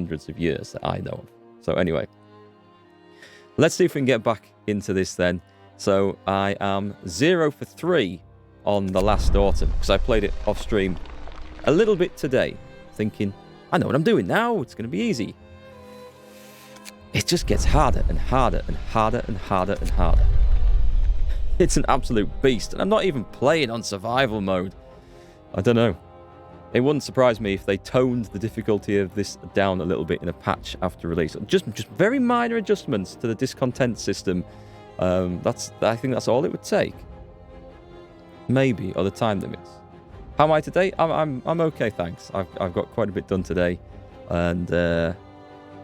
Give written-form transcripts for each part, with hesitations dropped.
hundreds of years that I know of. So anyway, let's see if we can get back into this then. So I am 0 for 3 on the last autumn because I played it off stream a little bit today, thinking, I know what I'm doing now, it's going to be easy. It just gets harder and harder and harder and harder and harder. It's an absolute beast, and I'm not even playing on survival mode. I don't know. It wouldn't surprise me if they toned the difficulty of this down a little bit in a patch after release. Just very minor adjustments to the discontent system. I think that's all it would take. Maybe, or the time limits. How am I today? I'm okay, thanks. I've got quite a bit done today, and learned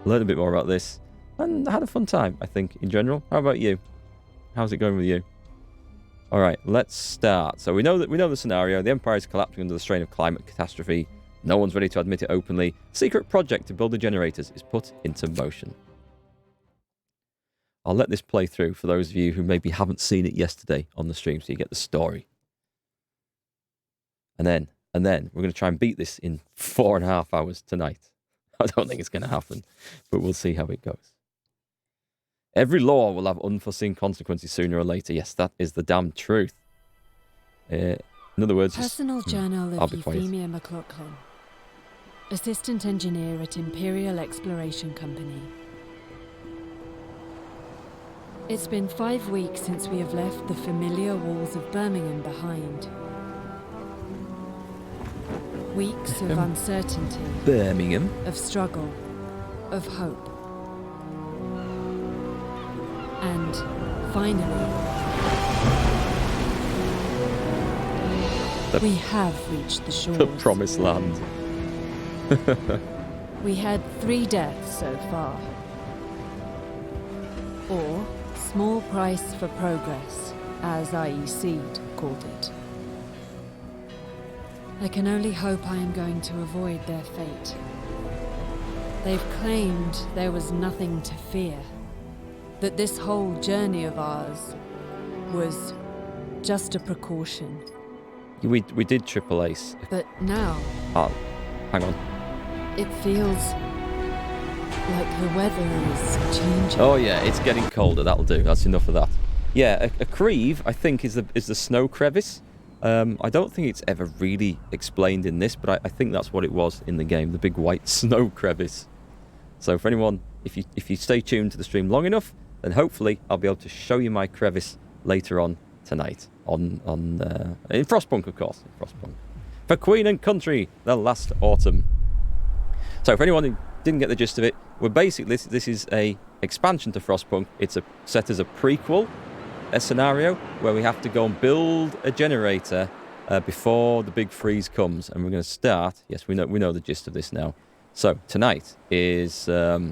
a bit more about this, and had a fun time, I think, in general. How about you? How's it going with you? All right, let's start. So we know the scenario. The Empire is collapsing under the strain of climate catastrophe. No one's ready to admit it openly. Secret project to build the generators is put into motion. I'll let this play through for those of you who maybe haven't seen it yesterday on the stream, so you get the story. And then we're going to try and beat this in 4.5 hours tonight. I don't think it's going to happen, but we'll see how it goes. Every law will have unforeseen consequences sooner or later. Yes, that is the damn truth. In other words... Personal Journal of Euphemia McLaughlin. Assistant Engineer at Imperial Exploration Company. It's been 5 weeks since we have left the familiar walls of Birmingham behind. Weeks of uncertainty. Birmingham. Of struggle. Of hope. And finally, we have reached the shores. The promised land. We had 3 deaths so far. Or small price for progress, as IEC called it. I can only hope I am going to avoid their fate. They've claimed there was nothing to fear. That this whole journey of ours was just a precaution. We did triple ace. But now... Oh, hang on. It feels like the weather is changing. Oh yeah, it's getting colder. That'll do. That's enough of that. Yeah, a creeve, I think, is the snow crevice. I don't think it's ever really explained in this, but I think that's what it was in the game, the big white snow crevice. So for anyone, if you stay tuned to the stream long enough, then hopefully I'll be able to show you my crevice later on tonight in Frostpunk, of course. In Frostpunk. For Queen and Country, the last autumn. So for anyone who didn't get the gist of it, we're basically this is a expansion to Frostpunk. It's set as a prequel, a scenario where we have to go and build a generator before the big freeze comes, and we're going to start. Yes, we know the gist of this now. So tonight is we're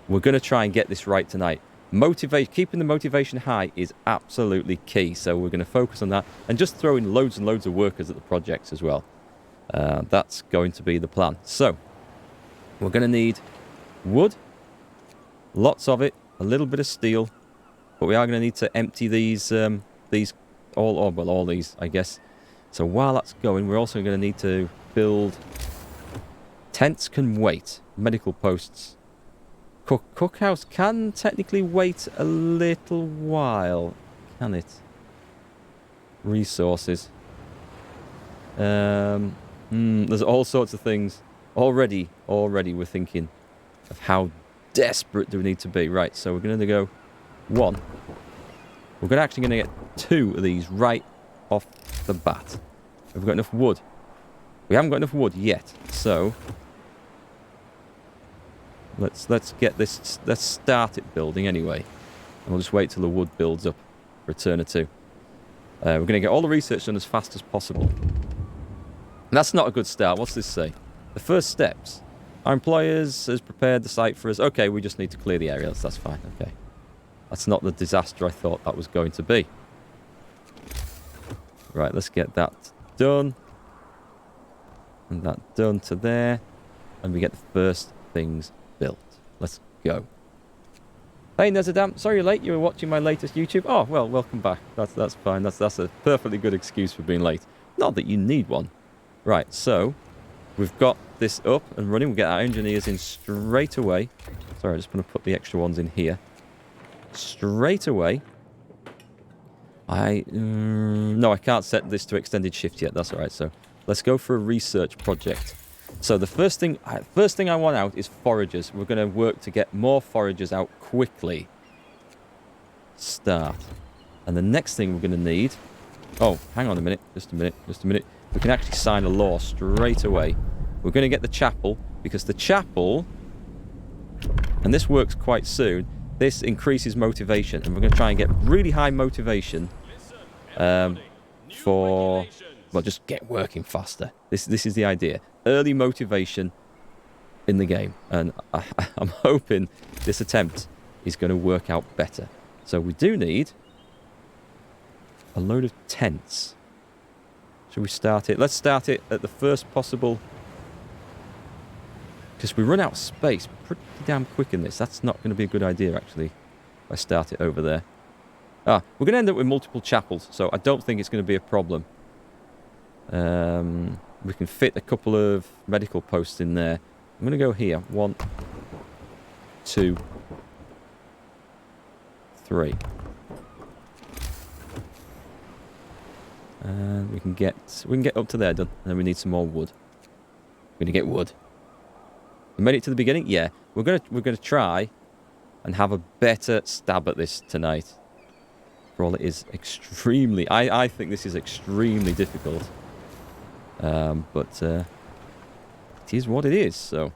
going to try and get this right tonight. Keeping the motivation high is absolutely key. So we're going to focus on that and just throw in loads and loads of workers at the projects as well. That's going to be the plan. So we're going to need wood, lots of it, a little bit of steel, but we are going to need to empty all these, I guess. So while that's going, we're also going to need to build tents. Can wait. Medical posts. Cookhouse can technically wait a little while, can it? Resources. There's all sorts of things. Already we're thinking of how desperate do we need to be. Right, so we're going to go 1. We're actually going to get 2 of these right off the bat. Have we got enough wood? We haven't got enough wood yet, so let's get this. Let's start it building anyway, and we'll just wait till the wood builds up for a turn or 2. We're going to get all the research done as fast as possible. And that's not a good start. What's this say? The first steps. Our employers has prepared the site for us. Okay, we just need to clear the area. That's fine. Okay, that's not the disaster I thought that was going to be. Right, let's get that done, and that done to there, and we get the first things built. Let's go. Hey Nezadam, sorry you're late. You were watching my latest YouTube. Oh well, welcome back. That's fine. That's a perfectly good excuse for being late. Not that you need one. Right, so we've got this up and running. We'll get our engineers in straight away. Sorry, I'm just going to put the extra ones in here. Straight away. No, I can't set this to extended shift yet. That's all right. So let's go for a research project. So the first thing I want out is foragers. We're going to work to get more foragers out quickly. Start. And the next thing we're going to need... Oh, hang on a minute. Just a minute. We can actually sign a law straight away. We're going to get the chapel, because the chapel... And this works quite soon. This increases motivation. And we're going to try and get really high motivation for... Well, just get working faster. This is the idea. Early motivation in the game. And I'm hoping this attempt is going to work out better. So we do need a load of tents. Should we start it? Let's start it at the first possible... Because we run out of space pretty damn quick in this. That's not going to be a good idea, actually, if I start it over there. We're going to end up with multiple chapels, so I don't think it's going to be a problem. We can fit a couple of medical posts in there. I'm going to go here. 1, 2, 3. And we can get up to there done. And then we need some more wood. We're going to get wood. We made it to the beginning? Yeah. We're gonna try and have a better stab at this tonight. For all it is extremely... I think this is extremely difficult. But it is what it is, so...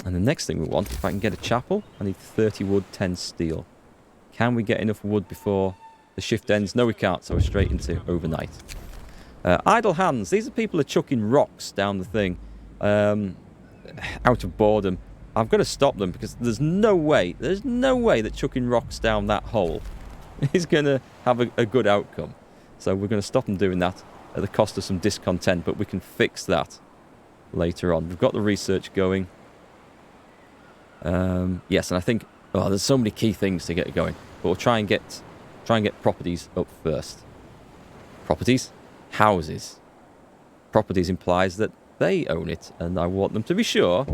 And the next thing we want, if I can get a chapel, I need 30 wood, 10 steel. Can we get enough wood before the shift ends? No, we can't, so we're straight into overnight. Idle hands. These are people who are chucking rocks down the thing. Out of boredom. I've got to stop them, because there's no way that chucking rocks down that hole is going to have a good outcome. So we're going to stop them doing that at the cost of some discontent, but we can fix that later on. We've got the research going. Yes, and I think there's so many key things to get going, but we'll try and get properties up first. Properties, houses. Properties implies that they own it, and I want them to be sure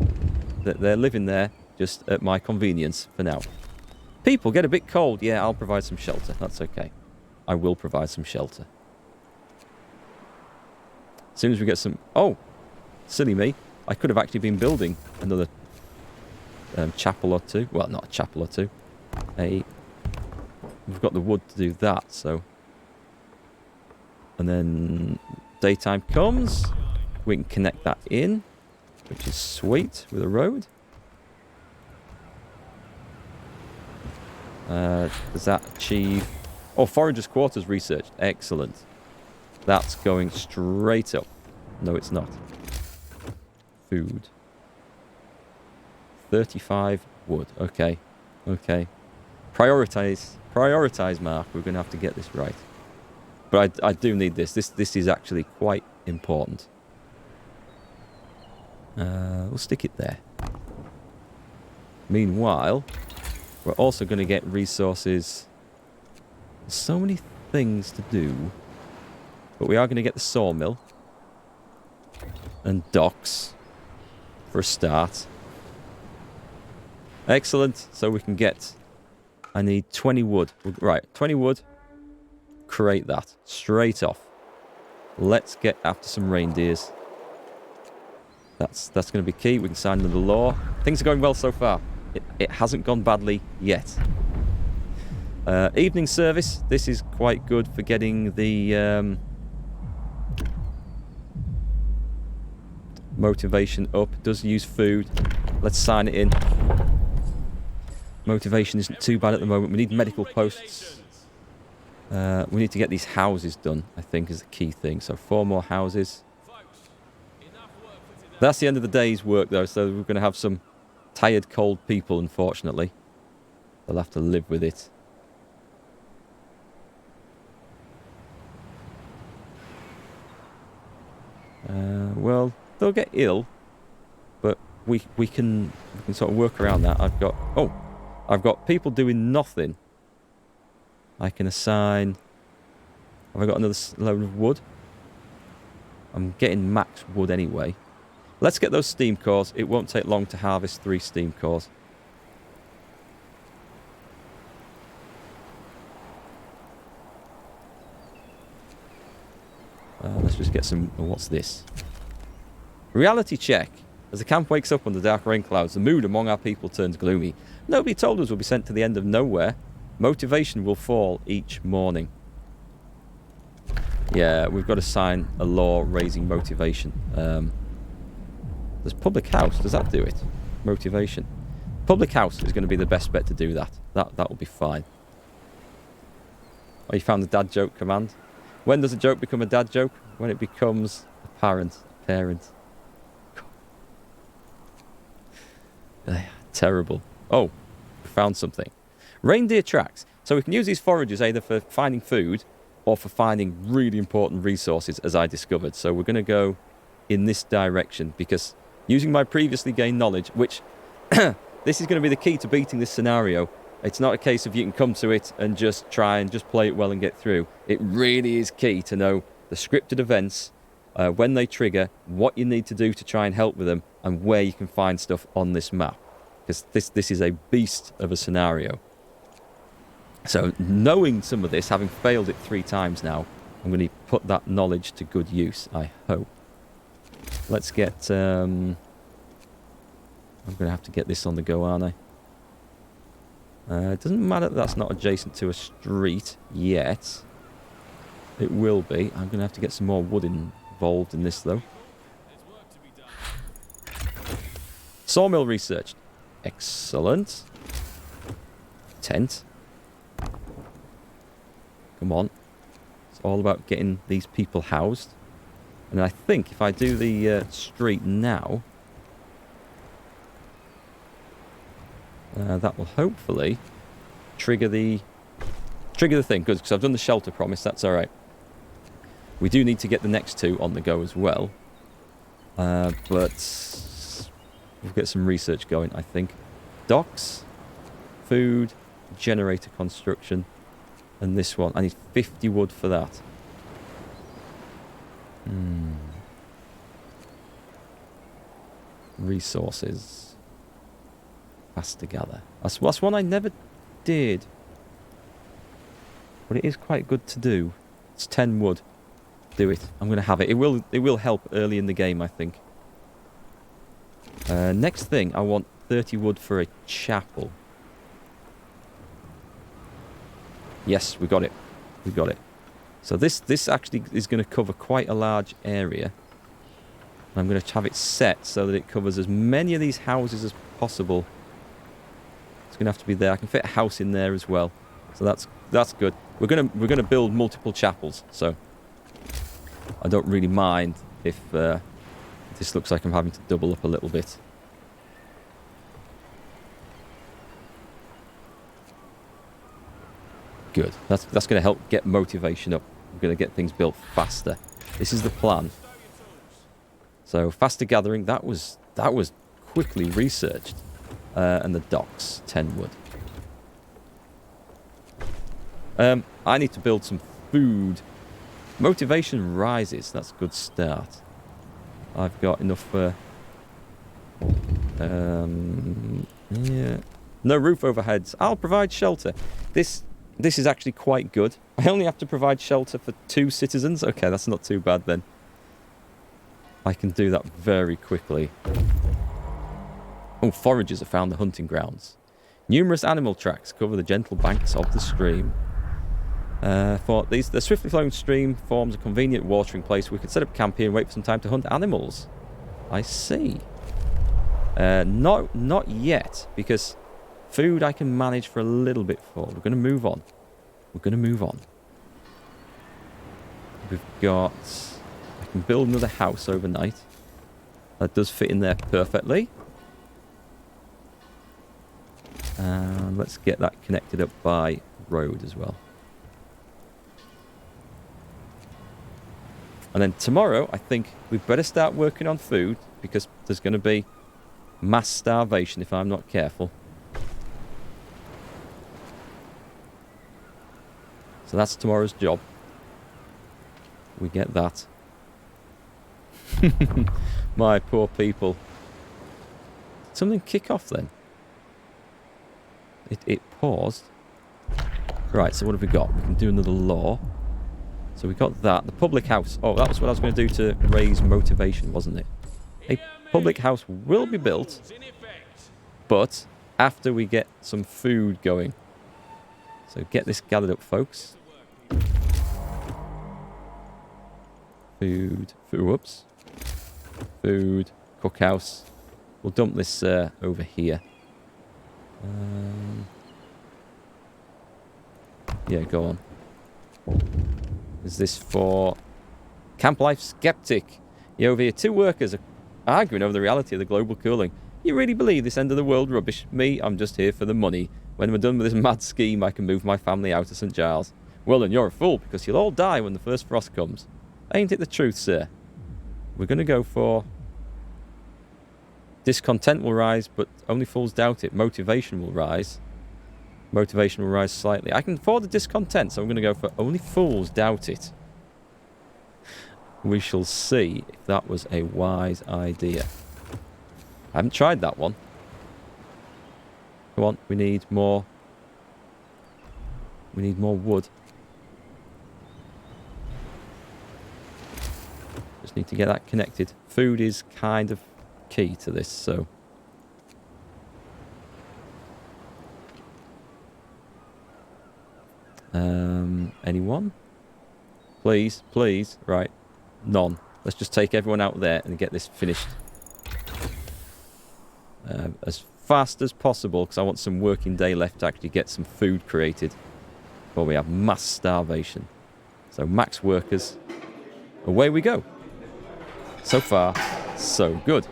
that they're living there just at my convenience for now. People get a bit cold. Yeah, I'll provide some shelter. That's okay. I will provide some shelter. As soon as we get some... Oh, silly me. I could have actually been building another chapel or two. Well, not a chapel or two. We've got the wood to do that, so... And then daytime comes... We can connect that in, which is sweet, with a road. Does that achieve... Oh, Forager's Quarters researched. Excellent. That's going straight up. No, it's not. Food. 35 wood. Okay. Okay. Prioritize, Mark. We're going to have to get this right. But I do need this. This is actually quite important. We'll stick it there. Meanwhile, we're also going to get resources. There's so many things to do. But we are going to get the sawmill. And docks. For a start. Excellent. So we can get... I need 20 wood. Right, 20 wood. Create that. Straight off. Let's get after some reindeers. That's going to be key. We can sign another law. Things are going well so far. It hasn't gone badly yet. Evening service. This is quite good for getting the motivation up. It does use food. Let's sign it in. Motivation isn't too bad at the moment. We need medical posts. We need to get these houses done, I think, is the key thing. So 4 more houses. That's the end of the day's work, though, so we're going to have some tired, cold people, unfortunately. They'll have to live with it. Well, they'll get ill, but we can sort of work around that. I've got people doing nothing. I can assign... Have I got another load of wood? I'm getting max wood anyway. Let's get those steam cores. It won't take long to harvest 3 steam cores. Let's just get some... Oh, what's this? Reality check. As the camp wakes up under dark rain clouds, the mood among our people turns gloomy. Nobody told us we'll be sent to the end of nowhere. Motivation will fall each morning. Yeah, we've got to sign a law raising motivation. There's public house. Does that do it? Motivation. Public house is going to be the best bet to do that. That will be fine. Oh, you found the dad joke command? When does a joke become a dad joke? When it becomes apparent. Parent. Terrible. Oh, we found something. Reindeer tracks. So we can use these foragers either for finding food or for finding really important resources, as I discovered. So we're going to go in this direction because using my previously gained knowledge, which this is going to be the key to beating this scenario. It's not a case of you can come to it and just try and just play it well and get through. It really is key to know the scripted events, when they trigger, what you need to do to try and help with them, and where you can find stuff on this map. Because this is a beast of a scenario. So knowing some of this, having failed it 3 times now, I'm going to put that knowledge to good use, I hope. Let's get... I'm going to have to get this on the go, aren't I? It doesn't matter that that's not adjacent to a street yet. It will be. I'm going to have to get some more wood involved in this, though. Sawmill researched. Excellent. Tent. Come on. It's all about getting these people housed. And I think if I do the street now... that will hopefully trigger the thing. Good, because I've done the shelter promise. That's all right. We do need to get the next 2 on the go as well. But we'll get some research going, I think. Docks, food, generator construction, and this one. I need 50 wood for that. Resources. Fast to gather. That's one I never did. But it is quite good to do. It's 10 wood. Do it. I'm going to have it. It will help early in the game, I think. Next thing, I want 30 wood for a chapel. Yes, we got it. We got it. So this actually is going to cover quite a large area. I'm going to have it set so that it covers as many of these houses as possible. It's going to have to be there. I can fit a house in there as well. So that's good. We're gonna build multiple chapels, so I don't really mind if this looks like I'm having to double up a little bit. Good. That's going to help get motivation up. We're going to get things built faster. This is the plan. So faster gathering. That was quickly researched. And the docks, 10 wood. I need to build some food. Motivation rises. That's a good start. I've got enough for... yeah. No roof overheads. I'll provide shelter. This is actually quite good. I only have to provide shelter for 2 citizens. Okay, that's not too bad then. I can do that very quickly. Oh, foragers have found the hunting grounds. Numerous animal tracks cover the gentle banks of the stream. The swiftly flowing stream forms a convenient watering place. We could set up camp here and wait for some time to hunt animals. I see. Not yet, because food I can manage for a little bit for. We're going to move on. We're going to move on. We've got... I can build another house overnight. That does fit in there perfectly. And let's get that connected up by road as well. And then tomorrow, I think we'd better start working on food, because there's going to be mass starvation if I'm not careful. So that's tomorrow's job. We get that. My poor people. Did something kick off then? It paused. Right, so what have we got? We can do another law. So we got that. The public house. Oh, that was what I was going to do to raise motivation, wasn't it? A public house will be built, but after we get some food going. So get this gathered up, folks. Food. Whoops. Food. Cookhouse. We'll dump this over here. Yeah, go on. Is this for Camp Life Skeptic? You over here. 2 workers are arguing over the reality of the global cooling. You really believe this end of the world rubbish? Me, I'm just here for the money. When we're done with this mad scheme, I can move my family out of St. Giles. Well, then you're a fool, because you'll all die when the first frost comes. Ain't it the truth, sir? We're going to go for... Discontent will rise, but only fools doubt it. Motivation will rise. Motivation will rise slightly. I can afford the discontent, so I'm going to go for only fools doubt it. We shall see if that was a wise idea. I haven't tried that one. Come on, we need more. We need more wood. Just need to get that connected. Food is kind of key to this, so... anyone? Please, please. Right. None. Let's just take everyone out there and get this finished. As fast as possible, because I want some working day left to actually get some food created before we have mass starvation. So max workers. Away we go. So far, so good.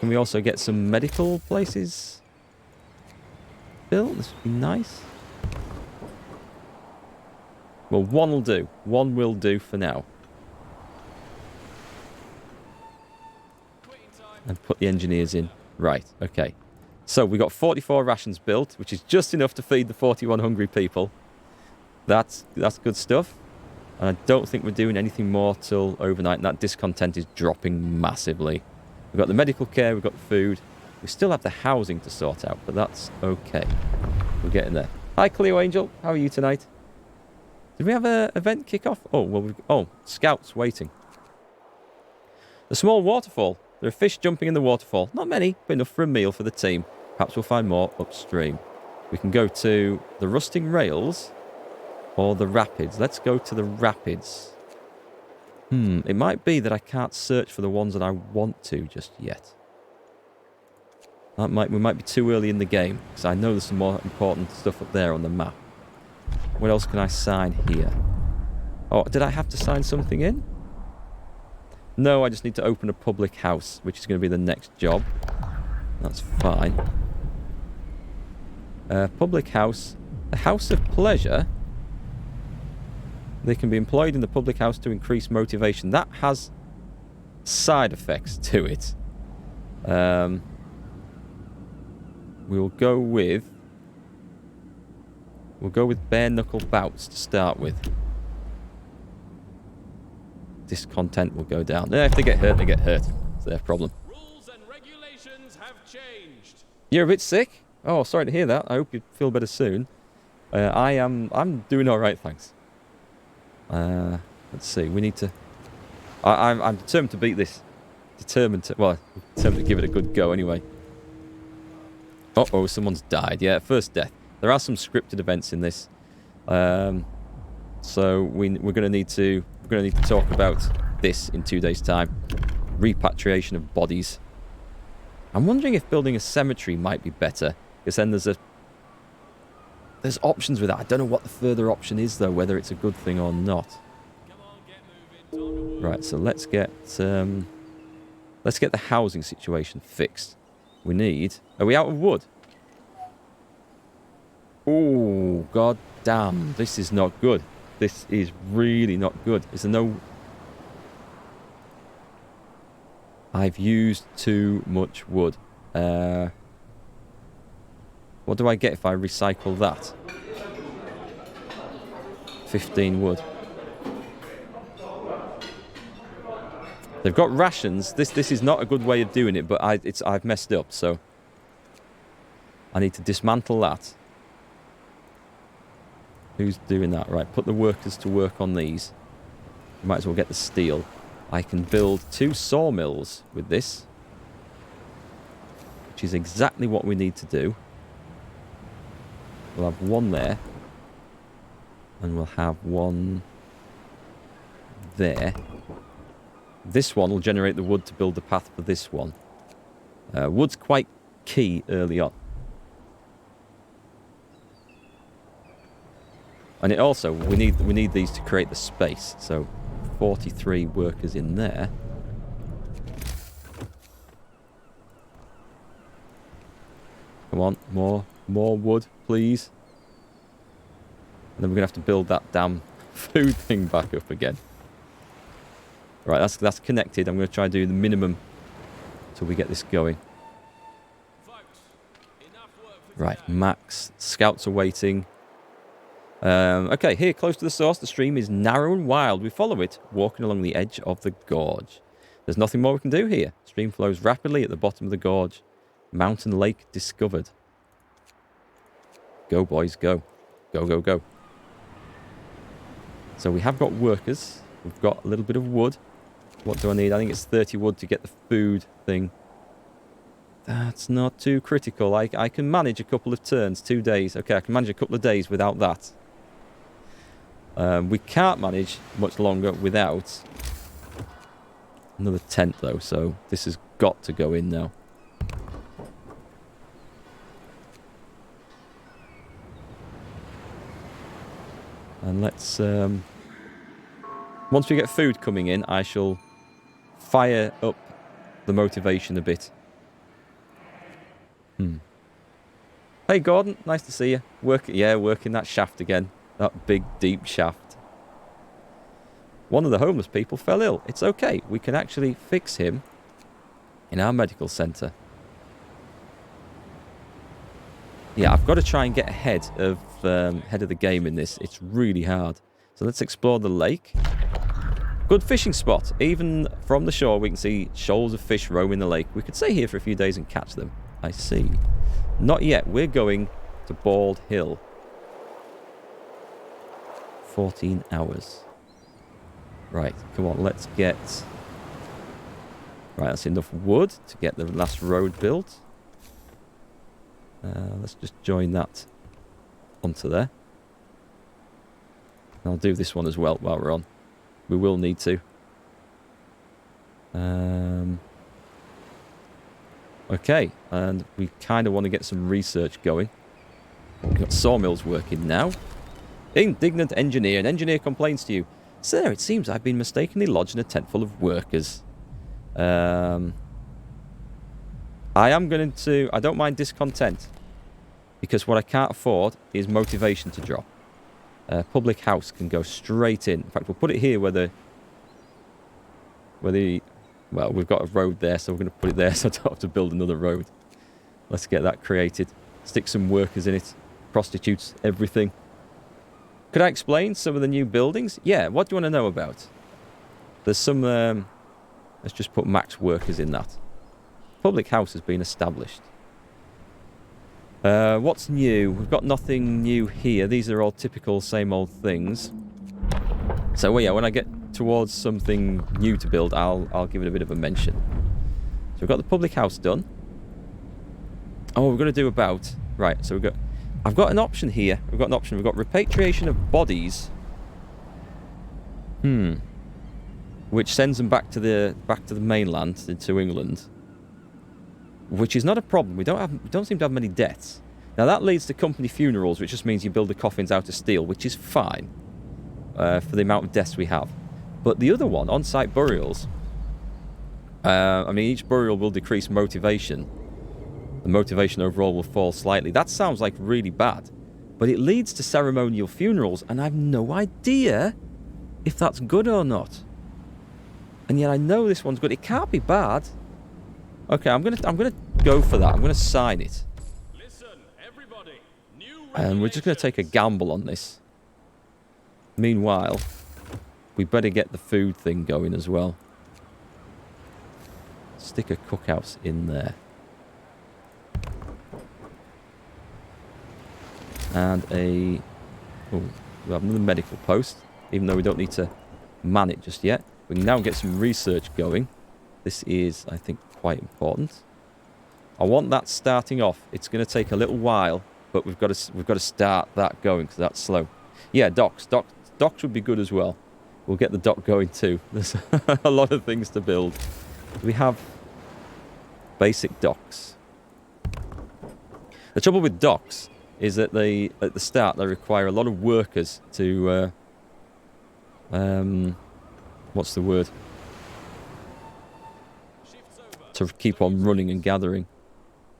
Can we also get some medical places built? This would be nice. Well, one will do. One will do for now. And put the engineers in. Right, okay. So we got 44 rations built, which is just enough to feed the 41 hungry people. That's good stuff. And I don't think we're doing anything more till overnight. And that discontent is dropping massively. We've got the medical care, we've got the food. We still have the housing to sort out, but that's okay. We're getting there. Hi, Cleo Angel. How are you tonight? Did we have an event kick off? Oh, well, scouts waiting. The small waterfall. There are fish jumping in the waterfall. Not many, but enough for a meal for the team. Perhaps we'll find more upstream. We can go to the rusting rails or the rapids. Let's go to the rapids. It might be that I can't search for the ones that I want to just yet. We might be too early in the game, because I know there's some more important stuff up there on the map. What else can I sign here? Oh, did I have to sign something in? No, I just need to open a public house, which is going to be the next job. That's fine. Public house. The House of Pleasure. They can be employed in the public house to increase motivation. That has side effects to it. We'll go with bare knuckle bouts to start with. Discontent will go down. If they get hurt, they get hurt. It's their problem. Rules and regulations have changed. You're a bit sick? Oh, sorry to hear that. I hope you feel better soon. I'm doing all right, thanks. Let's see. We need to. I'm determined to beat this. Determined to give it a good go anyway. Uh-oh, someone's died. Yeah, first death. There are some scripted events in this, so we're going to need to talk about this in 2 days' time. Repatriation of bodies. I'm wondering if building a cemetery might be better, because then there's options with that. I don't know what the further option is though, whether it's a good thing or not. Right, so let's get the housing situation fixed. We need. Are we out of wood? Oh, god damn. This is not good. This is really not good. Is there no... I've used too much wood. What do I get if I recycle that? 15 wood. They've got rations. This is not a good way of doing it, but I've messed up, so I need to dismantle that. Who's doing that? Right, put the workers to work on these. Might as well get the steel. I can build 2 sawmills with this, which is exactly what we need to do. We'll have one there, and we'll have one there. This one will generate the wood to build the path for this one. Wood's quite key early on. And it also, we need these to create the space. So 43 workers in there. Come on, more wood, please. And then we're going to have to build that damn food thing back up again. Right, that's connected. I'm going to try and do the minimum till we get this going. Right, max. Scouts are waiting. Okay, here, close to the source, the stream is narrow and wild. We follow it, walking along the edge of the gorge. There's nothing more we can do here. Stream flows rapidly at the bottom of the gorge. Mountain lake discovered. Go, boys, go. Go, go, go. So we have got workers. We've got a little bit of wood. What do I need? I think it's 30 wood to get the food thing. That's not too critical. I can manage a couple of turns, 2 days. Okay, I can manage a couple of days without that. We can't manage much longer without another tent, though. So this has got to go in now. And let's... once we get food coming in, I shall fire up the motivation a bit. Hey, Gordon. Nice to see you. Working that shaft again. That big, deep shaft. One of the homeless people fell ill. It's okay. We can actually fix him in our medical centre. Yeah, I've got to try and get ahead of the game in this. It's really hard. So let's explore the lake. Good fishing spot. Even from the shore, we can see shoals of fish roaming the lake. We could stay here for a few days and catch them. I see. Not yet. We're going to Bald Hill. 14 hours. Right, come on, let's get... Right, that's enough wood to get the last road built. Let's just join that onto there. I'll do this one as well while we're on. We will need to. Okay, and we kind of want to get some research going. We've got sawmills working now. Indignant engineer. An engineer complains to you. Sir, it seems I've been mistakenly lodged in a tent full of workers. I am going to... I don't mind discontent. Because what I can't afford is motivation to drop. Public house can go straight in. In fact, we'll put it here where the... Well, we've got a road there, so we're going to put it there so I don't have to build another road. Let's get that created. Stick some workers in it. Prostitutes, everything. Could I explain some of the new buildings? Yeah, what do you want to know about? There's some... let's just put max workers in that. Public house has been established. What's new? We've got nothing new here. These are all typical same old things. So, well, yeah, when I get towards something new to build, I'll give it a bit of a mention. So we've got the public house done. Oh, we're going to do about... Right, so I've got an option here. We've got an option. We've got repatriation of bodies. Which sends them back to the mainland, to England. Which is not a problem. We don't seem to have many deaths. Now that leads to company funerals, which just means you build the coffins out of steel, which is fine for the amount of deaths we have. But the other one, on-site burials, I mean, each burial will decrease motivation. The motivation overall will fall slightly. That sounds like really bad. But it leads to ceremonial funerals, and I have no idea if that's good or not. And yet I know this one's good. It can't be bad. Okay, I'm gonna go for that. I'm gonna sign it. Listen, everybody. New And we're just gonna take a gamble on this. Meanwhile, we better get the food thing going as well. stick a cookhouse in there. And a... Oh, we have another medical post. Even though we don't need to man it just yet. We can now get some research going. This is, I think, quite important. I want that starting off. It's going to take a little while, but we've got to start that going because that's slow. Yeah, docks. Docks would be good as well. We'll get the dock going too. There's a lot of things to build. We have basic docks. The trouble with docks is that they, at the start, they require a lot of workers to, what's the word? To keep on running and gathering.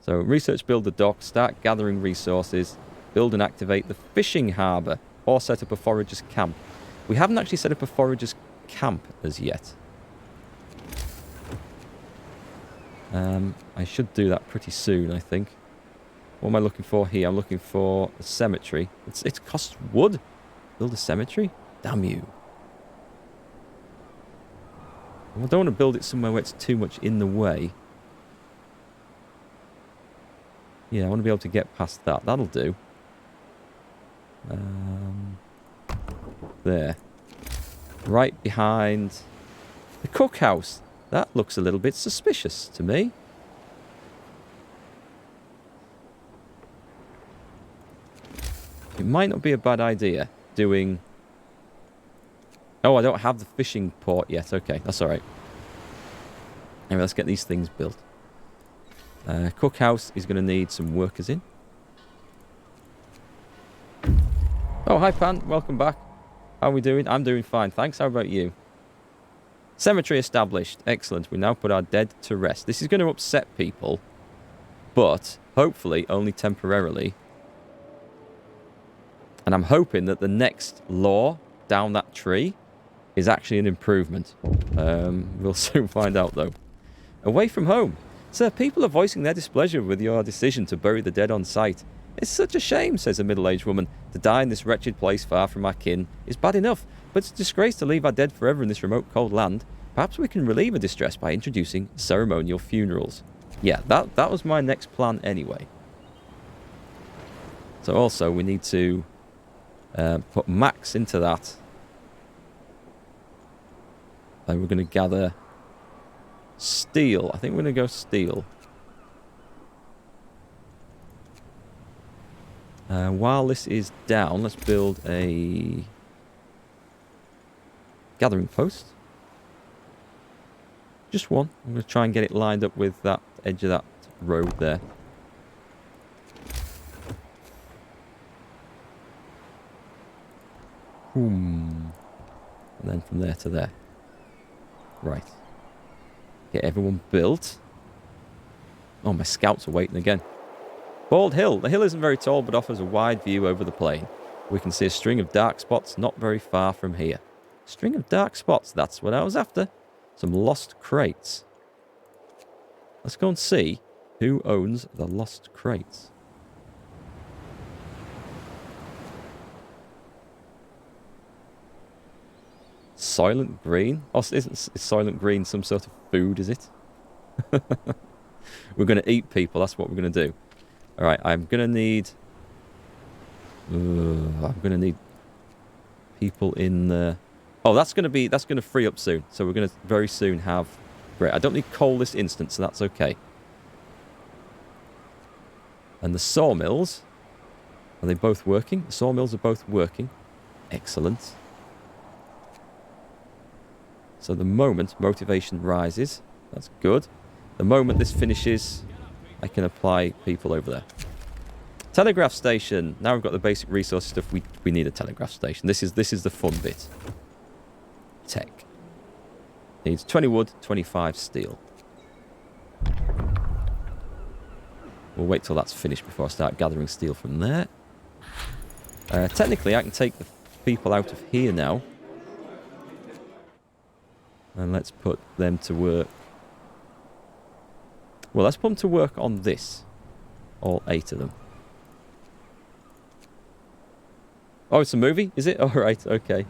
So research, build the dock, start gathering resources, build and activate the fishing harbour, or set up a foragers camp. We haven't actually set up a foragers camp as yet. I should do that pretty soon, I think. What am I looking for here? I'm looking for a cemetery. It costs wood. Build a cemetery? Damn you. I don't want to build it somewhere where it's too much in the way. Yeah, I want to be able to get past that. That'll do. There. Right behind the cookhouse. That looks a little bit suspicious to me. It might not be a bad idea doing... Oh, I don't have the fishing port yet. Okay, that's alright. Anyway, let's get these things built. Cookhouse is going to need some workers in. Oh, hi Pan. Welcome back. How are we doing? I'm doing fine, thanks. How about you? Cemetery established. Excellent. We now put our dead to rest. This is going to upset people, but hopefully only temporarily. And I'm hoping that the next law down that tree is actually an improvement. We'll soon find out, though. Away from home. Sir, people are voicing their displeasure with your decision to bury the dead on site. It's such a shame, says a middle-aged woman. To die in this wretched place far from our kin is bad enough, but it's a disgrace to leave our dead forever in this remote, cold land. Perhaps we can relieve the distress by introducing ceremonial funerals. Yeah, that was my next plan anyway. So also, we need to put max into that. And we're going to gather steel. I think we're going to go steel. While this is down, let's build a gathering post. Just one. I'm going to try and get it lined up with that edge of that road there. And then from there to there. Right. Get everyone built. Oh, my scouts are waiting again. Bald Hill. The hill isn't very tall, but offers a wide view over the plain. We can see a string of dark spots not very far from here. String of dark spots. That's what I was after. Some lost crates. Let's go and see who owns the lost crates. Soylent Green? Oh, isn't Soylent Green some sort of food, is it? We're going to eat people. That's what we're going to do. Alright, I'm going to need... I'm going to need people in the... Oh, that's going to free up soon. So we're going to very soon have... Great, I don't need coal this instant, so that's okay. And the sawmills... Are they both working? The sawmills are both working. Excellent. So the moment motivation rises, that's good. The moment this finishes, I can apply people over there. Telegraph station. Now we've got the basic resource stuff. We need a telegraph station. This is the fun bit. Tech. Needs 20 wood, 25 steel. We'll wait till that's finished before I start gathering steel from there. Technically, I can take the people out of here now. And let's put them to work. Well, let's put them to work on this. All 8 of them. Oh, it's a movie? Is it? Alright, okay.